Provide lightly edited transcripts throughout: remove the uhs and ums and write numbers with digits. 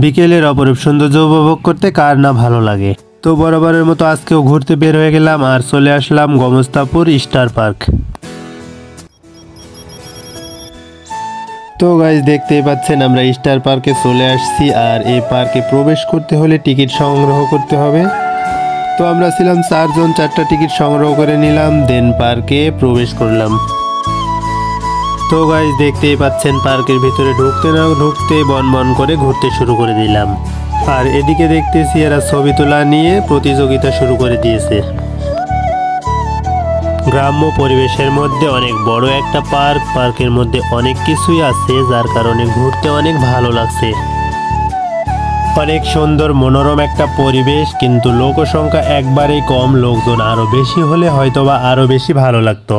বিকেলের অপরূপ সৌন্দর্য উপভোগ করতে কার না ভালো লাগে। তো বরাবরের মতো আজকেও ঘুরতে বের হয়ে গেলাম আর চলে আসলাম গোমস্তাপুর স্টার পার্ক। তো গাইস দেখতেই পাচ্ছেন আমরা স্টার পার্কে চলে আসছি আর এই পার্কে প্রবেশ করতে হলে টিকিট সংগ্রহ করতে হবে। তো আমরা ছিলাম 4 জন, 4টা টিকিট সংগ্রহ করে নিলাম, দেন পার্কে প্রবেশ করলাম। তো গাইস দেখতেই পাচ্ছেন পার্কের ভিতরে ঢুকতে না ঢুকতে বন বন করে ঘুরতে শুরু করে দিলাম। আর এদিকে দেখতেছি এরা ছবি তোলা নিয়ে প্রতিযোগিতা শুরু করে দিয়েছে। গ্রাম্য পরিবেশের মধ্যে অনেক বড় একটা পার্ক, পার্কের মধ্যে অনেক কিছুই আছে যার কারণে ঘুরতে অনেক ভালো লাগছে। অনেক সুন্দর মনোরম একটা পরিবেশ, কিন্তু লোক সংখ্যা একবারেই কম, লোকজন আরো বেশি হলে হয়তোবা আরো বেশি ভালো লাগতো।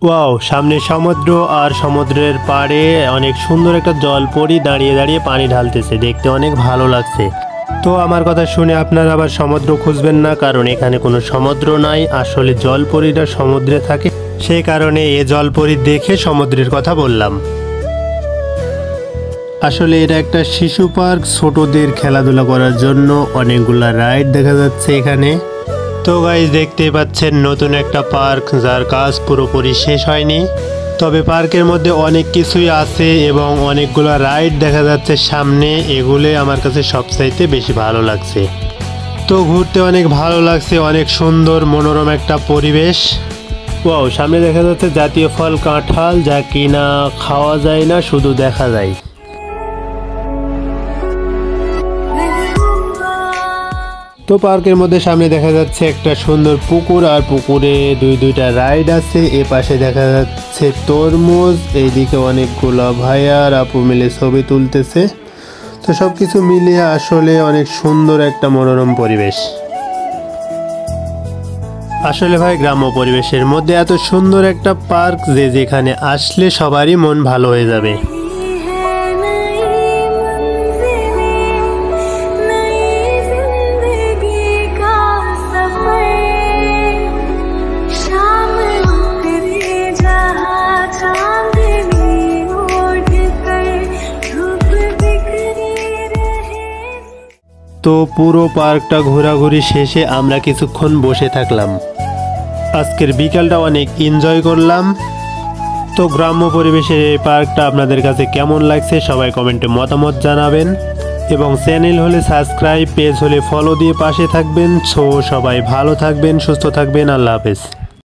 ওয়াও, সামনে সমুদ্র আর সমুদ্রের পাড়ে অনেক সুন্দর একটা জলপরি দাঁড়িয়ে দাঁড়িয়ে পানি ঢালতেছে, দেখতে অনেক ভালো লাগছে। তো আমার কথা শুনে আপনারা আবার সমুদ্র খুঁজবেন না, কারণ এখানে কোনো সমুদ্র নাই, আসলে জলপরিটা সমুদ্রে থাকে, সেই কারণে এ জলপরি দেখে সমুদ্রের কথা বললাম। আসলে এটা একটা শিশু পার্ক, ছোটদের খেলাধুলা করার জন্য অনেকগুলা রাইড দেখা যাচ্ছে এখানে। তো গাইস দেখতেই পাচ্ছেন নতুন একটা পার্ক যার কাজ পুরোপুরি শেষ হয়নি, তবে পার্কের মধ্যে অনেক কিছুই আছে এবং অনেকগুলো রাইড দেখা যাচ্ছে সামনে, এগুলো আমার কাছে সবচাইতে বেশি ভালো লাগছে। তো ঘুরতে অনেক ভালো লাগছে, অনেক সুন্দর মনোরম একটা পরিবেশ। ওয়াও, সামনে দেখা যাচ্ছে জাতীয় ফল কাঁঠাল, যা কিনা খাওয়া যায় না, শুধু দেখা যায়। তো পার্কের মধ্যে সামনে দেখা যাচ্ছে একটা সুন্দর পুকুর, আর পুকুরে দুইটা রাইড আছে। এ পাশে দেখা যাচ্ছে তরমুজ, এইদিকে অনেকগুলো ভাইয়া আর আপু মিলে ছবি তুলতেছে। তো সবকিছু মিলিয়ে আসলে অনেক সুন্দর একটা মনোরম পরিবেশ। আসলে ভাই গ্রাম্য পরিবেশের মধ্যে এত সুন্দর একটা পার্ক যে যেখানে আসলে সবারই মন ভালো হয়ে যাবে। তো পুরো পার্কটা ঘোরাঘুরি শেষে আমরা কিছুক্ষণ বসে থাকলাম। আজকের বিকালটা অনেক এনজয় করলাম। তো গ্রাম্য পরিবেশের এই পার্কটা আপনাদের কাছে কেমন লাগছে সবাই কমেন্টে মতামত জানাবেন, এবং চ্যানেল হলে সাবস্ক্রাইব, পেজ হলে ফলো দিয়ে পাশে থাকবেন। সো সবাই ভালো থাকবেন, সুস্থ থাকবেন, আল্লাহ হাফেজ।